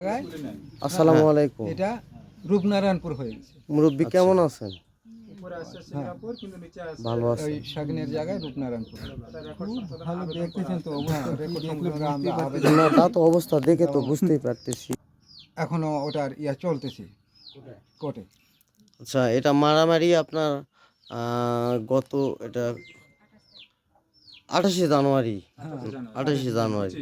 আসসালামু আলাইকুম। এটা রূপনারায়ণপুর হয়ে গেছে। মুরব্বী কেমন আছেন? ভালো ওই আছেন? শাগনের জায়গায় রূপনারায়ণপুর। খুব ভালো দেখতেছেন তো অবস্থা, দেখলে আমরা না, তা তো অবস্থা দেখে তো বুঝতেই পারতেছি। এখনো ওটার চলতেছে কোর্টে। আচ্ছা, এটা মারামারি আপনার গত এটা 28শে জানুয়ারি। 28শে জানুয়ারি।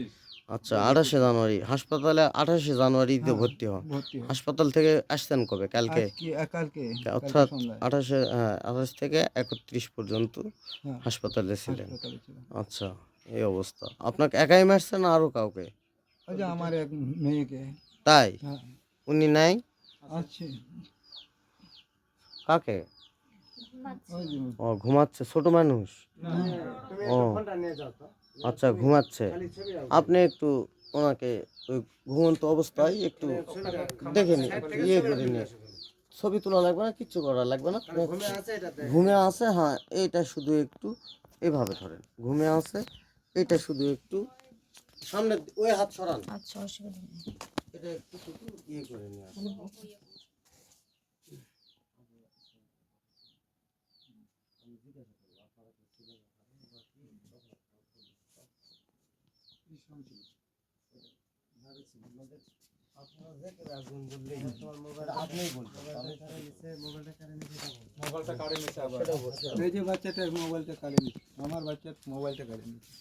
আচ্ছা, 28শে জানুয়ারি হাসপাতালে 28শে জানুয়ারিতে ভর্তি হন। ভর্তি হয় হাসপাতাল থেকে আসছেন কবে? কালকে? কালকে অর্থাৎ সন্ধ্যায় 28 থেকে 31 পর্যন্ত হ্যাঁ হাসপাতালে ছিলেন। হাসপাতালে ছিলাম। আচ্ছা, এই অবস্থা। আপনাকে একাই মারছে না আরো কাউকে? ওই যে আমার এক মেয়েকে। তাই? হ্যাঁ উনি নাই? আছে কাকে? ওই যে ও, ঘুমাচ্ছে ছোট মানুষ। ও আচ্ছা, ঘুমাচ্ছে। আপনি একটু ওনাকে ওই ঘুমন্ত অবস্থায় একটু দেখে নিন, ইয়ে করে নিন। ছবি তোলা লাগবে না, কিচ্ছু করা লাগবে না। ঘুমে আছে, হ্যাঁ, এইটা শুধু একটু এভাবে ধরেন। ঘুমে আছে, এটা শুধু একটু সামনে ওই হাত সরান। আচ্ছা, অসুবিধা নেই। এটা একটু শুধু ইয়ে করে নিয়ে আসেন। এই যে বাচ্চাটার মোবাইলটা কাড়ে নিচ্ছে, আমার বাচ্চার মোবাইলটা কাড়ে নিচ্ছে।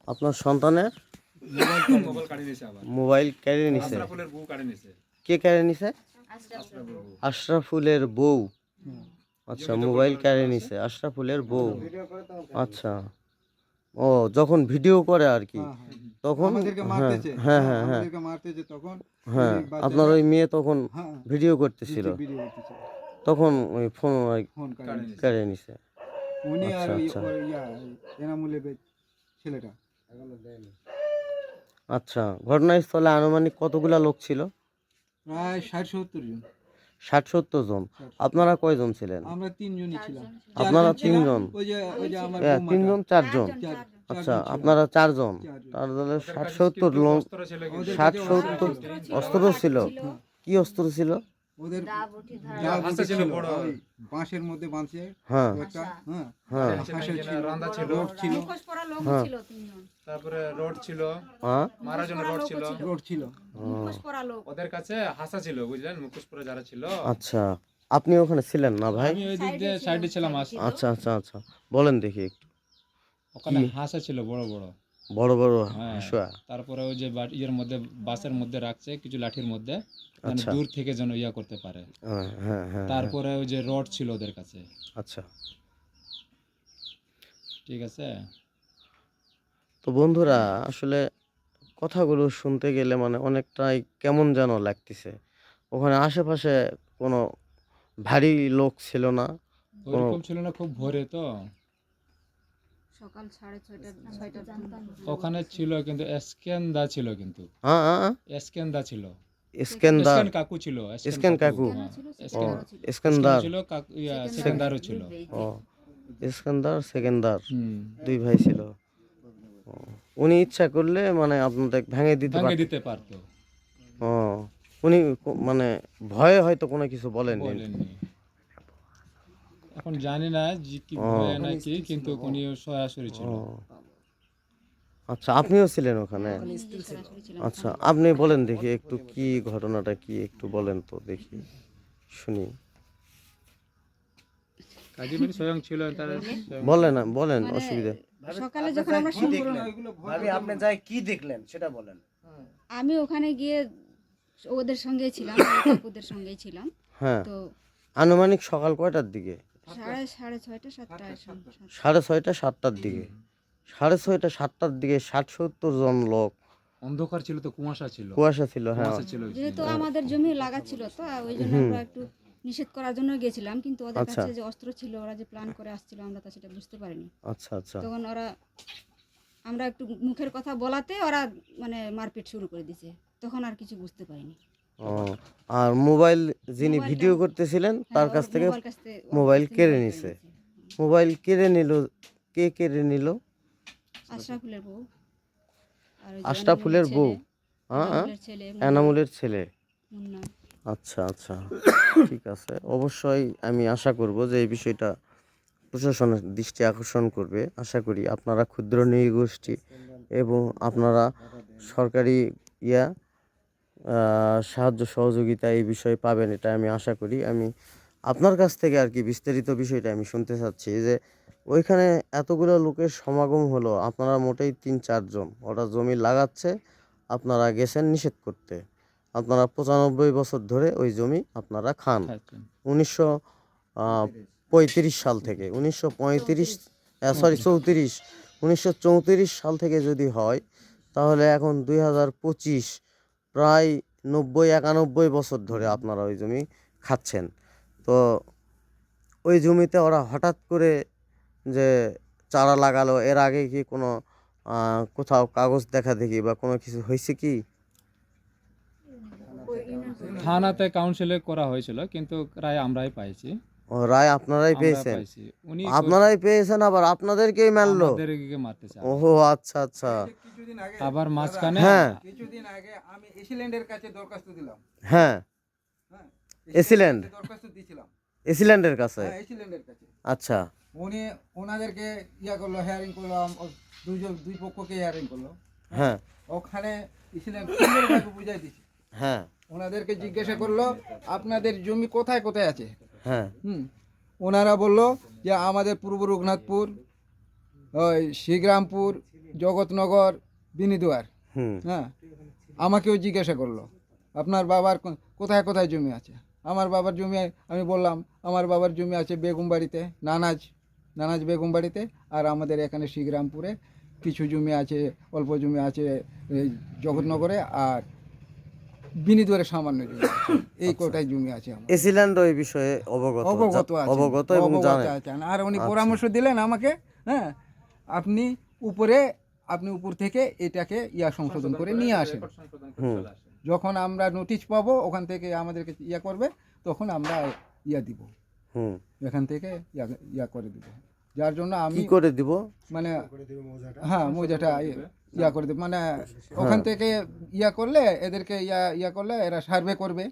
আপনার সন্তানের মোবাইল কাড়ে নিচ্ছে আবার। মোবাইল কেড়ে নিছে? আশরাফুলের বউ কাড়ে নিচ্ছে। কে কেড়ে নিছে? আশরাফুলের বউ। আচ্ছা, মোবাইল কেড়ে নিছে আশরাফুলের বউ। আচ্ছা, ও যখন ভিডিও করে আর কি, হ্যাঁ হ্যাঁ তখন আমাদেরকে হ্যাঁ মারতেছে, হ্যাঁ হ্যাঁ হ্যাঁ আমাদেরকে মারতেছে তখন হ্যাঁ, ওই আপনার বাচ্চাটা ওই মেয়ে তখন হ্যাঁ ভিডিও করতেছিল, ভিডিও করতেছে, তখন ওই ফোন ফোন কাড়ে নিচ্ছে। কেড়ে নিছে। উনি আর আচ্ছা ওই আচ্ছা ওর এনামুলের ছেলেটা আচ্ছা, ঘটনাস্থলে আনুমানিক কতগুলা লোক ছিল? প্রায় 60-70 জন। 60-70 জন। আপনারা কয়জন ছিলেন? আমরা তিনজনই ছিলাম। আপনারা চারজন ছিলাম। তিনজন? ওই যে আমার তিনজন, চারজন? আচ্ছা, আপনারা চারজন। তার তাহলে 60-70 লোক। ওদের 60-70 অস্ত্র ছিল? কি অস্ত্র ছিল? ওদের ছিল ওই বাঁশের মধ্যে বাঁধছে হ্যাঁ একটা, হ্যাঁ হ্যাঁ হাঁসের ছিল, রড ছিল, হ্যাঁ তারপরে রড ছিল, হ্যাঁ মারার জন্য রড ছিল রড ছিল। ওদের কাছে, হাসা ছিল, বুঝলেন, মুখোশ পরে যারা ছিল। আচ্ছা, আপনি ওখানে ছিলেন না ভাই? আমি ওই দিক দিয়ে সাইডে ছিলাম। আচ্ছা আচ্ছা আচ্ছা, বলেন দেখি একটু। ওখানে হাসা ছিল বড় বড়। বড় বড় হ্যাঁ, হাঁসুয়া? তারপরে ওই যে ইয়ের মধ্যে, বাসের মধ্যে রাখছে কিছু লাঠির মধ্যে, মানে আচ্ছা, দূর থেকে যেন ইয়া করতে পারে। হ্যাঁ হ্যাঁ হ্যাঁ, তারপরে ওই যে রড ছিল ওদের কাছে। আচ্ছা। ঠিক আছে। তো বন্ধুরা, আসলে কথাগুলো শুনতে গেলে মানে অনেকটাই কেমন যেন লাগতেছে। ওখানে আশেপাশে কোনো ভারী লোক ছিল না? কোনো ওইরকম ছিল না, খুব ভোরে তো সকাল 6:30-6:30 ওখানে ছিল, কিন্তু এসকেন্দা ছিল, কিন্তু হ্যাঁ হ্যাঁ, এসকেন্দা ছিল, ইস্কেন্দার, এসকেন কাকু ছিল, ইস্কেন কাকু, হ্যাঁ, ও এসকেন ইস্কেন্দার, ছিল, সেকেন্দারও ছিল। ও ইস্কেন্দার সেকেন্দার, হুম, দুই ভাই ছিল। ও, উনি ইচ্ছা করলে মানে আপনাদের ভেঙে দিতে ভাঙে পারত? দিতে পারতো। ও, উনি মানে ভয়ে হয়তো কোনো কিছু বলেননি? বলেননি। এখন জানি না যে কি ও ভয় নাকি, কিন্তু উনিও সরাসরি ছিল। ও, আচ্ছা, আপনিও ছিলেন ওখানে? আচ্ছা, আপনি বলেন দেখি একটু, কি ঘটনাটা কি একটু বলেন তো দেখি, শুনি। কাজী মানে স্বয়ং ছিল তার, বলেন বলেন, অসুবিধা। সকালে যখন আমরা ভাবি আপনি যাই কি দেখলেন সেটা বলেন। আমি ওখানে গিয়ে ওদের সঙ্গে ছিলাম, ওই কাকুদের সঙ্গেই ছিলাম। হ্যাঁ, তো আনুমানিক সকাল কয়টার দিকে? 6:30-7:00 6:30-7টার দিকে? 6:30-7টার দিকে 60-70 জন লোক? অন্ধকার ছিল তো, কুয়াশা ছিল, কুয়াশা ছিল, হ্যাঁ। কুয়াশা ছিল। যেহেতু আমাদের জমি লাগাচ্ছিল, তো ওই জন্য আমরা একটু নিষেধ করার জন্য গেছিলাম, কিন্তু ওদের আচ্ছা কাছে যে অস্ত্র ছিল, ওরা যে প্ল্যান করে আসছিল, আমরা তা সেটা বুঝতে পারিনি। আচ্ছা আচ্ছা, তখন আমরা একটু মুখের কথা বলাতে ওরা মানে মারপিট শুরু করে দিয়েছে, তখন আর কিছু বুঝতে পারিনি। ও, আর মোবাইল যিনি মোবাইলটা- ভিডিও করতেছিলেন তার কাছ থেকে ওর মোবাইল কাছ থেকে কেড়ে মোবাইল নিছে? নিয়েছে। মোবাইল কেড়ে নিল? কে কেড়ে নিল? আশরাফুলের বউ আর ওই যে আশরাফুলের এনামুলের বউ? ছেলে। হ্যাঁ এনামুলের ছেলে এনামুলের ছেলে। মুন্না। আচ্ছা আচ্ছা, ঠিক আছে। অবশ্যই আমি আশা করব যে এই বিষয়টা প্রশাসনের দৃষ্টি আকর্ষণ করবে। আশা করি আপনারা ক্ষুদ্র নৃগোষ্ঠী এবং আপনারা সরকারি ইয়া সাহায্য সহযোগিতা এই বিষয়ে পাবেন, এটা আমি আশা করি। আমি আপনার কাছ থেকে আর কি বিস্তারিত বিষয়টা আমি শুনতে চাচ্ছি যে ওইখানে এতগুলো লোকের সমাগম হলো, আপনারা মোটেই ৩-৪ জন, ওরা জমি লাগাচ্ছে, আপনারা গেছেন নিষেধ করতে। আপনারা ৯৫ বছর ধরে ওই জমি আপনারা খান। খাচ্ছেন। ১৯৩৫ সাল থেকে ১৯34 সাল থেকে যদি হয়, তাহলে এখন ২০২৫, প্রায় ৯০-৯১ বছর ধরে আপনারা ওই জমি খাচ্ছেন। তো ওই জমিতে ওরা হঠাৎ করে যে চারা লাগালো, এর আগে কি কোনো কোথাও কাগজ দেখা দেখি বা কোনো কিছু হয়েছে কি? থানাতে কাউন্সিলে করা হয়েছিল, কিন্তু রায় আমরাই পাইছি। ও, রায় আপনারাই আমরা পেয়েছেন? পাইছি। উনি আপনারাই পেয়েছেন, আবার আপনাদেরকেই মারলো? আমাদেরকে মারতে চায়। ওহো, আচ্ছা আচ্ছা। কিছুদিন আগে আবার মাঝখানে হ্যাঁ কিছুদিন আগে আমি এসিল্যান্ডের কাছে দরখাস্ত দিলাম। হ্যাঁ, হ্যাঁ, এসিল্যান্ড দরখাস্ত দিয়েছিলাম। এসিল্যান্ডের কাছে। হ্যাঁ, এসিল্যান্ডের কাছে। আচ্ছা উনি ওনাদেরকে করলো, হেয়ারিং করলো, দুই পক্ষকে হেয়ারিং করলো। হ্যাঁ ওখানে এসিল্যান্ড সুন্দরভাবে বুঝাই দিচ্ছে। হ্যাঁ ওনাদেরকে জিজ্ঞাসা করলো আপনাদের জমি কোথায় কোথায় আছে। হ্যাঁ ওনারা বললো যে আমাদের পূর্ব রঘুনাথপুর, ওই শ্রীগ্রামপুর, জগৎনগর, বিনিদুয়ার। হুম হ্যাঁ, আমাকেও জিজ্ঞাসা করলো আপনার বাবার কোথায় কোথায় জমি আছে। আমার বাবার জমি আমি বললাম আমার বাবার জমি আছে বেগুমবাড়িতে, নানাজ বেগুমবাড়িতে, আর আমাদের এখানে শ্রীগ্রামপুরে কিছু জমি আছে, অল্প জমি আছে এই জগৎনগরে, আর বিনিদুয়ারে সামান্য জমি আছে। এই কোটায় জমি আছে আমার। এসিল্যান্ড ওই বিষয়ে অবগত অবগত আছে, অবগত এবং জানেন। আছেন। আর উনি আচ্ছা। পরামর্শ দিলেন আমাকে, হ্যাঁ আপনি উপর থেকে এটাকে সংশোধন করে নিয়ে আসেন। হুম যখন আমরা নোটিশ পাবো ওখান থেকে আমাদেরকে করবে, তখন আমরা দিব, হুম এখান থেকে করে দিব। যার জন্য আমি কি করে দিব? মানে হ্যাঁ মৌজাটা করে দেব, মানে ওখান থেকে করলে এদেরকে করলে এরা সার্ভে করবে।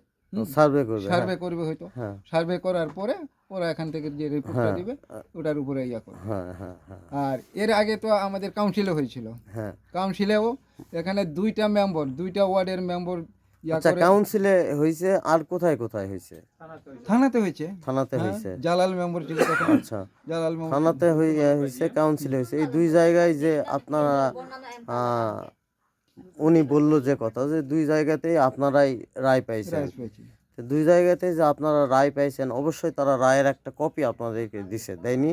সার্ভে করবে? সার্ভে করবে হয়তো। হ্যাঁ সার্ভে করার পরে ওরা এখান থেকে যে রিপোর্টটা হ্যাঁ দিবে ওটার উপরে করবে। হ্যাঁ হ্যাঁ হ্যাঁ আর এর আগে তো আমাদের কাউন্সিলে হয়েছিল, হ্যাঁ। কাউন্সিলেও এখানে দুইটা ওয়ার্ডের মেম্বার আচ্ছা, করে। কাউন্সিলে হয়েছে, আর কোথায় কোথায় হয়েছে? থানাতে হয়েছে। থানাতে হ্যাঁ, হয়েছে? জালাল মেম্বার ছিল তখন। আচ্ছা, জালাল মেম্বার থানাতে হয়েছে, কাউন্সিলে হয়েছে। এই দুই জায়গায় যে আপনারা উনি বললো যে কথা, যে দুই জায়গাতেই আপনারাই রায় পাইছেন। রাইস পেয়েছি। তো দুই জায়গাতে যে আপনারা রায় পাইছেন, অবশ্যই তারা রায়ের একটা কপি আপনাদেরকে দিছে, দেয়নি?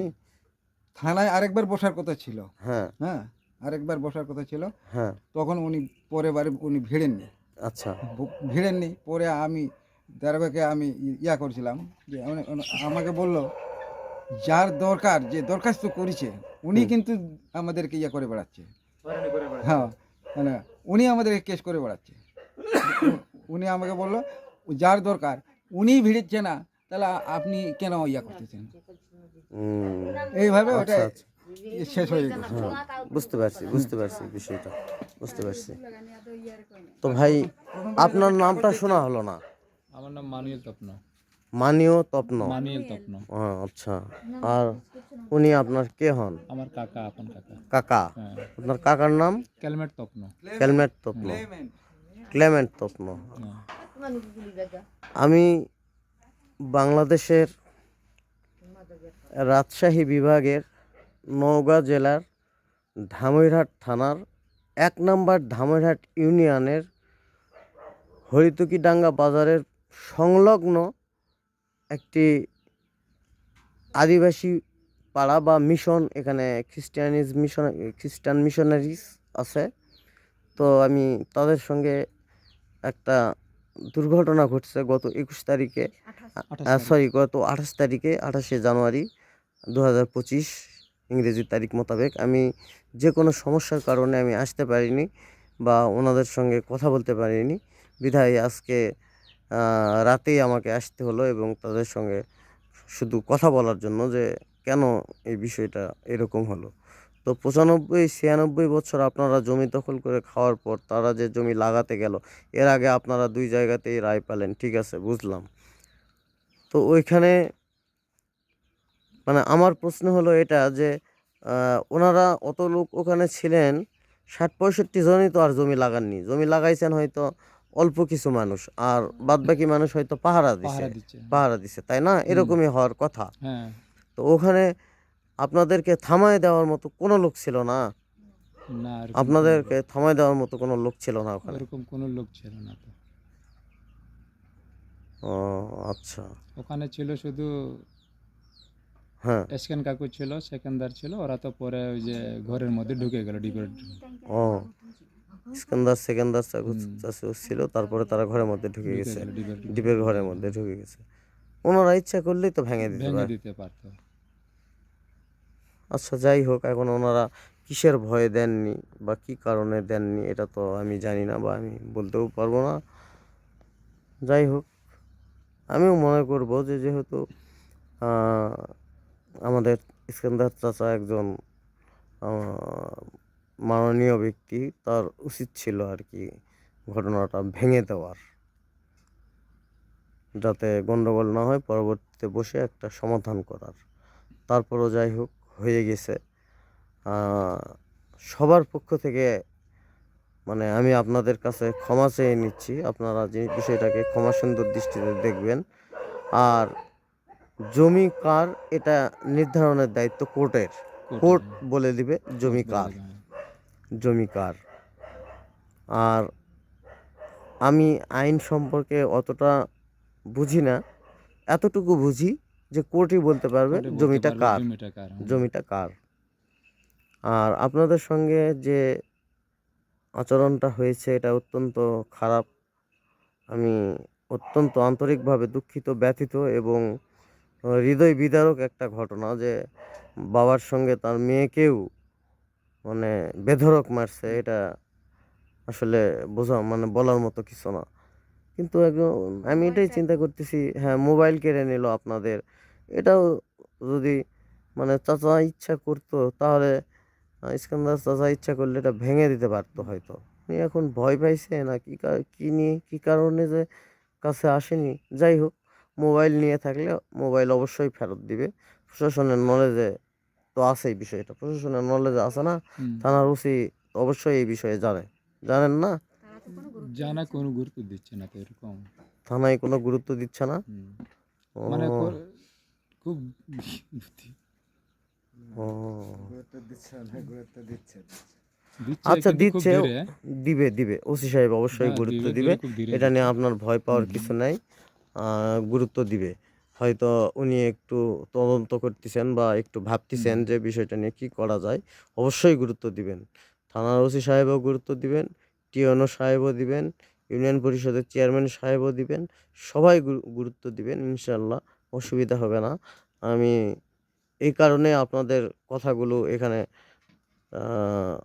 থানায় আরেকবার বসার কথা ছিল। হ্যাঁ হ্যাঁ, আরেকবার বসার কথা ছিল, হ্যাঁ। তখন উনি উনি ভিড়েননি। আচ্ছা ভিড়েননি। পরে আমি দারোগাকে আমি করছিলাম যে আমাকে বলল যার দরকার, যে দরখাস্ত করেছে উনি কিন্তু আমাদেরকে করে বেড়াচ্ছে। হ্যাঁ, মানে উনি আমাদেরকে কেস করে বেড়াচ্ছে। উনি আমাকে বলল যার দরকার উনি ভিড়িচ্ছে না, তাহলে আপনি কেন করতেছেন? এইভাবে ওটা আচ্ছা আচ্ছা, শেষ হয়ে গেছে। হ্যাঁ, বুঝতে পারছি বিষয়টা, বুঝতে পারছি। তো ভাই, আপনার নামটা শোনা হলো না। আমার নাম মানিয়েল তপ্ন। মানিও তপ্ন? মানিয়েল তপ্ন। আচ্ছা। আর উনি আপনার কে হন? আমার কাকা, আপন কাকা। কাকা? হ্যাঁ, আপনার কাকার নাম? Calmette Topno. Clement Topno? Clement Topno. হ্যাঁ। আমি বাংলাদেশের রাজশাহী বিভাগের নওগাঁ জেলার ধামইরহাট থানার ১ নম্বর ধামইরহাট ইউনিয়নের হরিতকিডাঙ্গা বাজারের সংলগ্ন একটি আদিবাসী পাড়া বা মিশন, এখানে খ্রিস্টান মিশনারিজ আছে। তো আমি তাদের সঙ্গে একটা দুর্ঘটনা ঘটছে গত ২১ তারিখে, গত ২৮ তারিখে, ২৮শে জানুয়ারি ২০২৫ ইংরেজি তারিখ মোতাবেক। আমি যে কোনো সমস্যার কারণে আমি আসতে পারিনি বা ওনাদের সঙ্গে কথা বলতে পারিনি, বিধায় আজকে রাতেই আমাকে আসতে হলো এবং তাদের সঙ্গে শুধু কথা বলার জন্য যে কেন এই বিষয়টা এরকম হলো। তো 95-96 বছর আপনারা জমি দখল করে খাওয়ার পর তারা যে জমি লাগাতে গেল, এর আগে আপনারা 2 জায়গাতেই রায় পেলেন, ঠিক আছে, বুঝলাম। তো ওইখানে মানে আমার প্রশ্ন হলো এটা যে ওনারা অত লোক ওখানে ছিলেন, 60-65 জনই তো আর জমি লাগাননি, জমি লাগাইছেন হয়তো অল্প কিছু মানুষ, আর বাদবাকি মানুষ হয়তো পাহারা দিছে, পাহারা দিচ্ছে। পাহারা দিছে, তাই না? এরকমই হওয়ার কথা। হ্যাঁ, তো ওখানে আপনাদেরকে থামায় দেওয়ার মতো কোনো লোক ছিল না, না এরকম আপনাদেরকে থামায় দেওয়ার মতো কোনো লোক ছিল না ওখানে? ওরকম কোনো লোক ছিল না তো। ও আচ্ছা, ওখানে ছিল শুধু হ্যাঁ, এসকেন কাকু ছিল, সেকেন্দার ছিল, ওরা তো পরে ওই যে ঘরের মধ্যে ঢুকে গেল, ডিপের। ও সিকান্দার সেকেন্দার চাচু ছিল, তারপরে তারা ঘরের মধ্যে ঢুকে ঢুকে গেছে, গেল ডিপের। দ্বীপের ঘরের মধ্যে ঢুকে গেছে। ওনারা ইচ্ছা করলেই তো ভেঙে দিতে ভেঙে পারে। দিতে পারতো। আচ্ছা, যাই হোক, এখন ওনারা কিসের ভয়ে দেননি বা কি কারণে দেননি এটা তো আমি জানি না, বা আমি বলতেও পারবো না। যাই হোক, আমিও মনে করব যে যেহেতু আহ, আমাদের ইস্কান্দার চাচা একজন মাননীয় ব্যক্তি, তার উচিত ছিল আর কি ঘটনাটা ভেঙে দেওয়ার, যাতে গন্ডগোল না হয়, পরবর্তীতে বসে একটা সমাধান করার। তারপরও যাই হোক, হয়ে গেছে। আহ, সবার পক্ষ থেকে মানে আমি আপনাদের কাছে ক্ষমা চেয়ে নিচ্ছি, আপনারা যে বিষয়টাকে ক্ষমা সুন্দর দৃষ্টিতে দেখবেন। আর জমি কার এটা নির্ধারণের দায়িত্ব কোর্টের, কোর্ট বলে দিবে জমি কার, জমি কার। আর আমি আইন সম্পর্কে অতটা বুঝি না, এতটুকু বুঝি যে কোর্টই বলতে পারবে কোর্টে বলতে জমিটা পারবে কার, জমিটা কার। জমিটা কার। আর আপনাদের সঙ্গে যে আচরণটা হয়েছে এটা অত্যন্ত খারাপ, আমি অত্যন্ত আন্তরিকভাবে দুঃখিত, ব্যথিত, এবং হৃদয় বিদারক একটা ঘটনা যে বাবার সঙ্গে তার মেয়েকেও মানে বেধড়ক মারছে, এটা আসলে বোঝা মানে বলার মতো কিছু না। কিন্তু একদম আমি এটাই চিন্তা করতেছি, হ্যাঁ, মোবাইল কেড়ে নিল আপনাদের, এটাও যদি মানে চাচা ইচ্ছা করতো তাহলে ইস্কান্দার চাচা ইচ্ছা করলে এটা ভেঙে দিতে পারতো হয়তো। উনি এখন ভয় পাইছে না কি কি নিয়ে কি কারণে যে কাছে আসেনি। যাই হোক, মোবাইল নিয়ে থাকলে মোবাইল অবশ্যই ফেরত দিবে, প্রশাসনের নলেজে তো আছেই বিষয়টা, প্রশাসনের নলেজে আছে না, হুম। থানার ওসি অবশ্যই এই বিষয়ে জানেন না? জানা কোনো গুরুত্ব দিচ্ছে না তো এরকম। থানায় কোনো গুরুত্ব দিচ্ছে না। হুম। ও মানে খুব বুদ্ধি ও দিচ্ছে, আচ্ছা, কিন্তু খুব দিচ্ছে, ধীরে। দিবে দিবে ওসি সাহেব অবশ্যই হ্যাঁ, গুরুত্ব ধীরে দিবে, ধীরে, খুব ধীরে এটা নিয়ে দিচ্ছে। আপনার ভয় পাওয়ার হুম। কিছু নাই। গুরুত্ব দিবে, হয়তো উনি একটু তদন্ত করতেছেন বা একটু ভাবতেছেন হুম। যে বিষয়টা নিয়ে কি করা যায়, অবশ্যই গুরুত্ব দিবেন। থানার ওসি সাহেবও গুরুত্ব দিবেন, টিওনো সাহেবও দিবেন, ইউনিয়ন পরিষদের চেয়ারম্যান সাহেবও দিবেন, সবাই গুরুত্ব দিবেন, ইনশাল্লাহ অসুবিধা হবে না। আমি এই কারণে আপনাদের কথাগুলো এখানে আহ,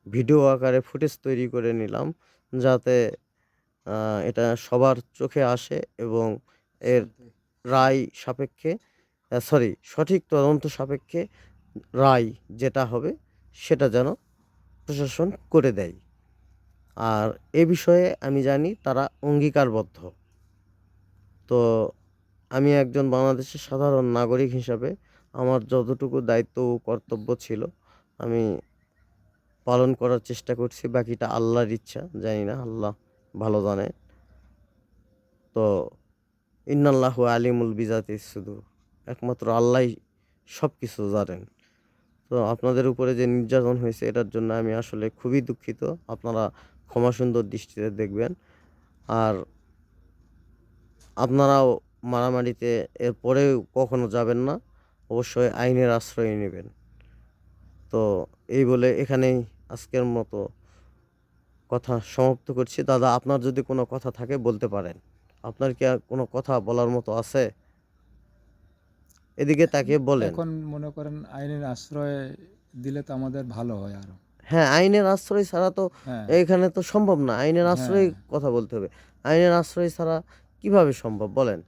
ভিডিও আকারে ফুটেজ তৈরি করে নিলাম, যাতে এটা সবার চোখে আসে এবং এর রায় সাপেক্ষে, সরি, সঠিক তদন্ত সাপেক্ষে রায় যেটা হবে সেটা যেন প্রশাসন করে দেয়। আর এ বিষয়ে আমি জানি তারা অঙ্গীকারবদ্ধ। তো আমি একজন বাংলাদেশের সাধারণ নাগরিক হিসাবে আমার যতটুকু দায়িত্ব ও কর্তব্য ছিল আমি পালন করার চেষ্টা করছি, বাকিটা আল্লাহর ইচ্ছা, জানি না, আল্লাহ ভালো জানে। তো ইন্নাল্লাহু আলিমুল বিজাতি সুদূর, একমাত্র আল্লাহই সব কিছু জানেন। তো আপনাদের উপরে যে নির্যাতন হয়েছে এটার জন্য আমি আসলে খুবই দুঃখিত, আপনারা ক্ষমা সুন্দর দৃষ্টিতে দেখবেন। আর আপনারাও মারামারিতে এরপরেও কখনো যাবেন না, অবশ্যই আইনের আশ্রয় নেবেন। তো এই বলে এখানেই আজকের মতো কথা সমাপ্ত করছি। দাদা, আপনার যদি কোনো কথা থাকে বলতে পারেন। আপনার কি আর কোনো কথা বলার মতো আছে? এদিকে তাকিয়ে বলেন। এখন মনে করেন আইনের আশ্রয় দিলে তো আমাদের ভালো হয় আরো। হ্যাঁ, আইনের আশ্রয় ছাড়া তো হ্যাঁ, এখানে তো সম্ভব না, আইনের হ্যাঁ। আশ্রয় কথা বলতে হবে। আইনের আশ্রয় ছাড়া কিভাবে সম্ভব বলেন?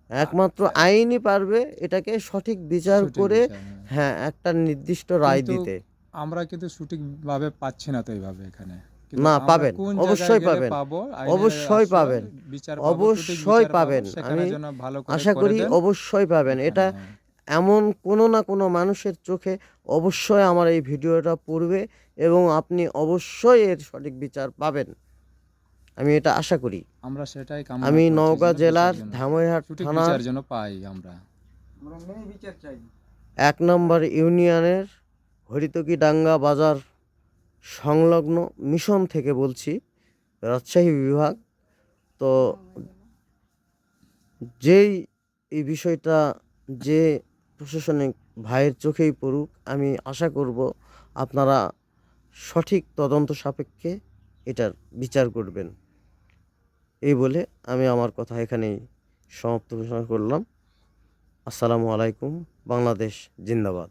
একমাত্র আইনই পারবে এটাকে সঠিক বিচার সঠিক করে বিচার, হ্যাঁ। হ্যাঁ একটা নির্দিষ্ট রায় কিন্তু দিতে। আমরা কিন্তু সঠিকভাবে পাচ্ছি না তো এইভাবে এখানে। কিন্তু না, আমরা পাবেন, কোন অবশ্যই জায়গায় গেলে পাবেন, পাবো, আইনের অবশ্যই আশ্রয়, পাবেন, বিচার পাবো, সঠিক অবশ্যই বিচার পাবো, পাবেন। সেখানে আমি যেন ভালো করে আশা করে করি দেন অবশ্যই পাবেন। এখানে, এটা হ্যাঁ। এমন কোনো না কোনো মানুষের চোখে অবশ্যই আমার এই ভিডিওটা পড়বে এবং আপনি অবশ্যই এর সঠিক বিচার পাবেন। আমি এটা আশা করি। আমরা সেটাই কামনা আমি করছি, নওগাঁ যেন জেলার বিচার যেন ধামইরহাট সঠিক থানার বিচার যেন পাই আমরা। আমরা ন্যায় বিচার চাই। 1 নম্বর ইউনিয়নের হরিতকীডাঙ্গা বাজার সংলগ্ন মিশন থেকে বলছি, রাজশাহী বিভাগ। তো যেই এই বিষয়টা যে প্রশাসনিক ভাইয়ের চোখেই পড়ুক, আমি আশা করব আপনারা সঠিক তদন্ত সাপেক্ষে এটার বিচার করবেন। এই বলে আমি আমার কথা এখানেই সমাপ্ত ঘোষণা করলাম। আসসালামু আলাইকুম। বাংলাদেশ জিন্দাবাদ।